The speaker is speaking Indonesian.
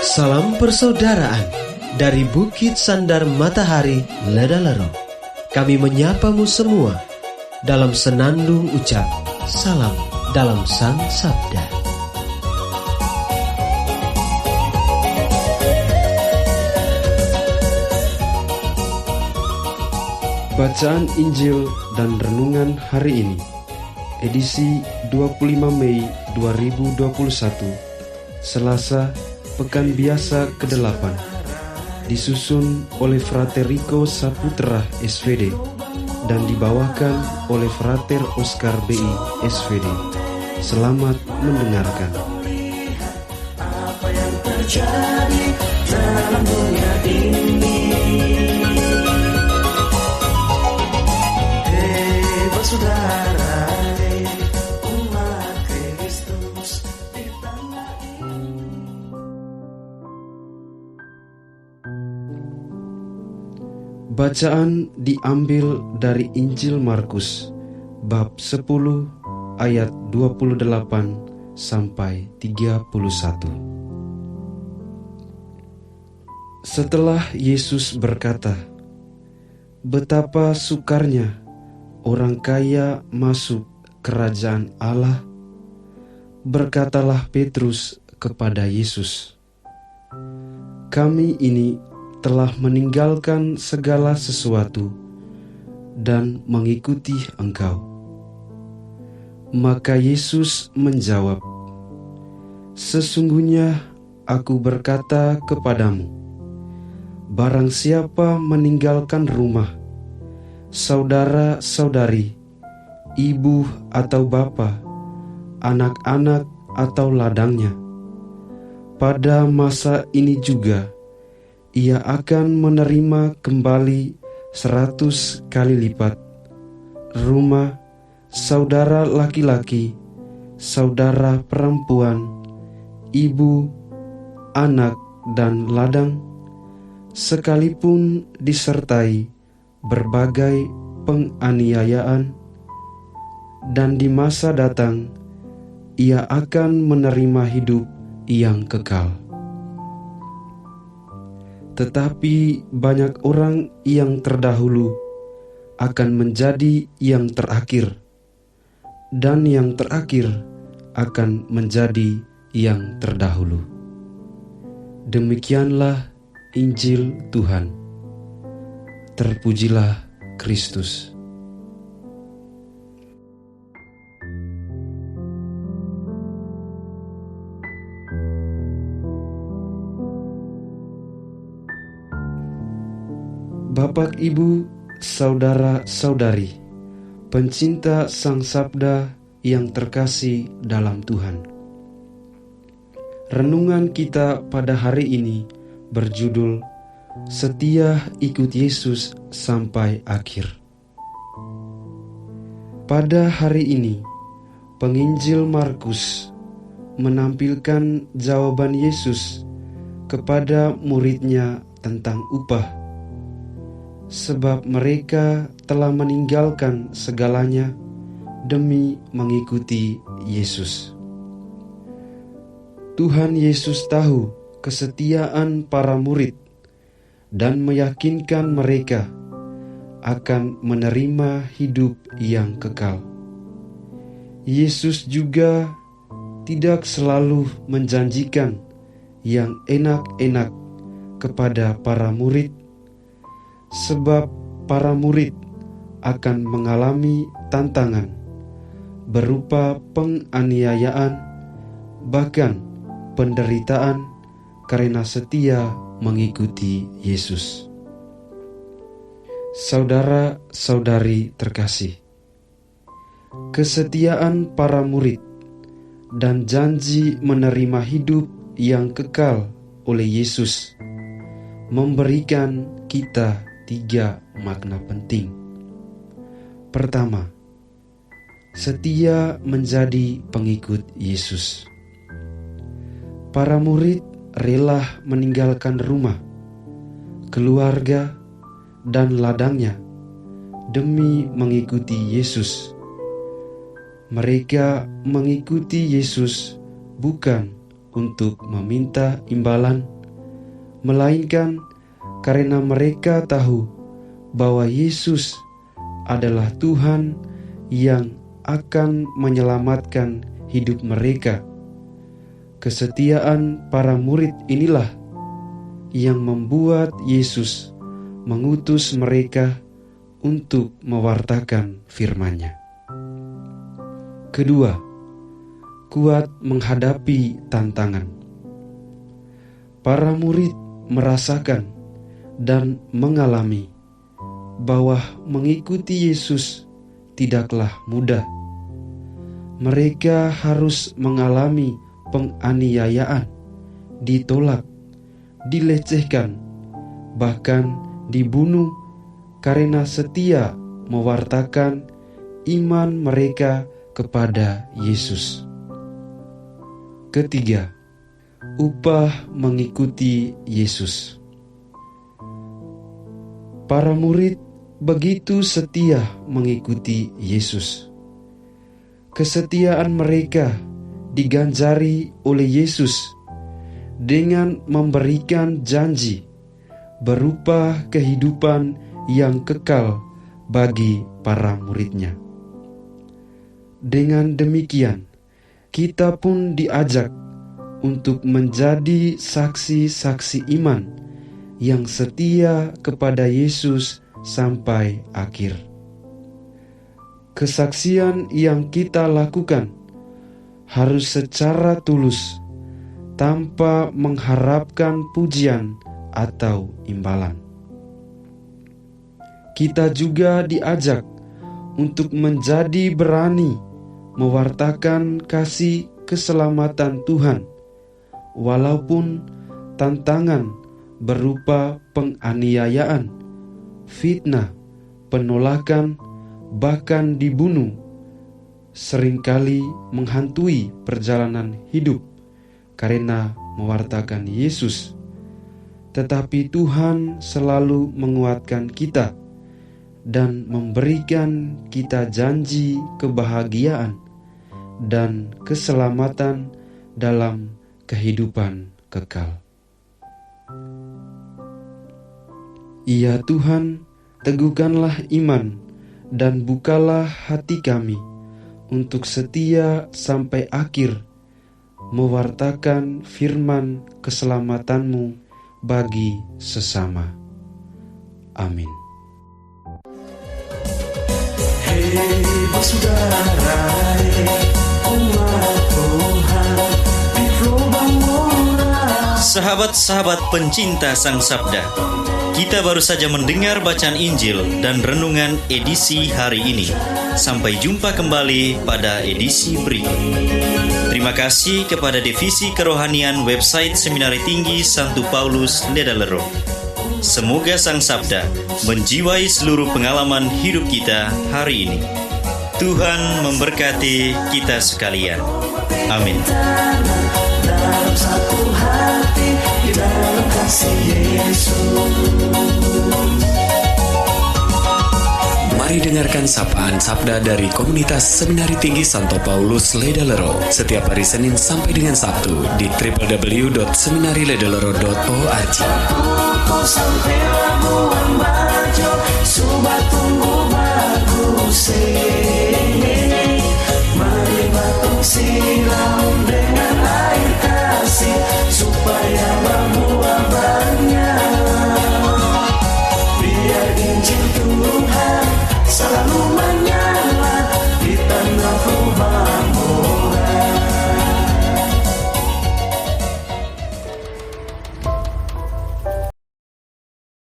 Salam persaudaraan dari Bukit Sandar Matahari Ledalero. Kami menyapamu semua dalam senandung ucap salam dalam Sang Sabda. Bacaan Injil dan Renungan hari ini, edisi 25 Mei 2021, Selasa, Pekan Biasa ke-8, disusun oleh Frater Rico Saputra SVD dan dibawakan oleh Frater Oscar BI SVD. Selamat mendengarkan. Apa yang terjadi dalam dunia ini? Hei bersaudara, umat Kristus di tanah ini. Bacaan diambil dari Injil Markus bab 10 ayat 28 sampai 31. Setelah Yesus berkata, "Betapa sukarnya orang kaya masuk kerajaan Allah," berkatalah Petrus kepada Yesus, "Kami ini telah meninggalkan segala sesuatu dan mengikuti Engkau." Maka Yesus menjawab, "Sesungguhnya aku berkata kepadamu, barang siapa meninggalkan rumah, saudara-saudari, ibu atau bapa, anak-anak atau ladangnya, pada masa ini juga ia akan menerima kembali 100 kali lipat rumah, saudara laki-laki, saudara perempuan, ibu, anak, dan ladang, sekalipun disertai berbagai penganiayaan, dan di masa datang ia akan menerima hidup yang kekal. Tetapi banyak orang yang terdahulu akan menjadi yang terakhir, dan yang terakhir akan menjadi yang terdahulu." Demikianlah Injil Tuhan. Terpujilah Kristus. Bapak, Ibu, saudara-saudari, pencinta Sang Sabda yang terkasih dalam Tuhan. Renungan kita pada hari ini berjudul "Setia Ikut Yesus Sampai Akhir". Pada hari ini, penginjil Markus menampilkan jawaban Yesus kepada muridnya tentang upah, sebab mereka telah meninggalkan segalanya demi mengikuti Yesus. Tuhan Yesus tahu kesetiaan para murid dan meyakinkan mereka akan menerima hidup yang kekal. Yesus juga tidak selalu menjanjikan yang enak-enak kepada para murid, sebab para murid akan mengalami tantangan berupa penganiayaan, bahkan penderitaan karena setia mengikuti Yesus. Saudara-saudari terkasih, kesetiaan para murid dan janji menerima hidup yang kekal oleh Yesus memberikan kita 3 makna penting. Pertama, setia menjadi pengikut Yesus. Para murid rela meninggalkan rumah, keluarga, dan ladangnya demi mengikuti Yesus. Mereka mengikuti Yesus bukan untuk meminta imbalan melainkan karena mereka tahu bahwa Yesus adalah Tuhan yang akan menyelamatkan hidup mereka. Kesetiaan para murid inilah yang membuat Yesus mengutus mereka untuk mewartakan firman-Nya. Kedua, kuat menghadapi tantangan. Para murid merasakan dan mengalami bahwa mengikuti Yesus tidaklah mudah. Mereka harus mengalami penganiayaan, ditolak, dilecehkan, bahkan dibunuh karena setia mewartakan iman mereka kepada Yesus. Ketiga, upah mengikuti Yesus. Para murid begitu setia mengikuti Yesus. Kesetiaan mereka diganjari oleh Yesus dengan memberikan janji berupa kehidupan yang kekal bagi para murid-Nya. Dengan demikian, kita pun diajak untuk menjadi saksi-saksi iman yang setia kepada Yesus sampai akhir. Kesaksian yang kita lakukan harus secara tulus, tanpa mengharapkan pujian atau imbalan. Kita juga diajak untuk menjadi berani mewartakan kasih keselamatan Tuhan, walaupun tantangan berupa penganiayaan, fitnah, penolakan, bahkan dibunuh seringkali menghantui perjalanan hidup karena mewartakan Yesus. Tetapi Tuhan selalu menguatkan kita dan memberikan kita janji kebahagiaan dan keselamatan dalam kehidupan kekal. Ya Tuhan, teguhkanlah iman dan bukalah hati kami untuk setia sampai akhir mewartakan firman keselamatan-Mu bagi sesama. Amin. Hei bersaudara, umat Tuhan di Lubang Murah. Sahabat-sahabat pencinta Sang Sabda, kita baru saja mendengar bacaan Injil dan renungan edisi hari ini. Sampai jumpa kembali pada edisi berikut. Terima kasih kepada Divisi Kerohanian website Seminari Tinggi Santo Paulus Ledalero. Semoga Sang Sabda menjiwai seluruh pengalaman hidup kita hari ini. Tuhan memberkati kita sekalian. Amin. Dalam satu hati, di dalam kasih Yesus. Mari dengarkan sapaan sabda dari komunitas Seminari Tinggi Santo Paulus Ledalero setiap hari Senin sampai dengan Sabtu di www.seminariledalero.org. Sampai Labuan Bajo, Subak tunggu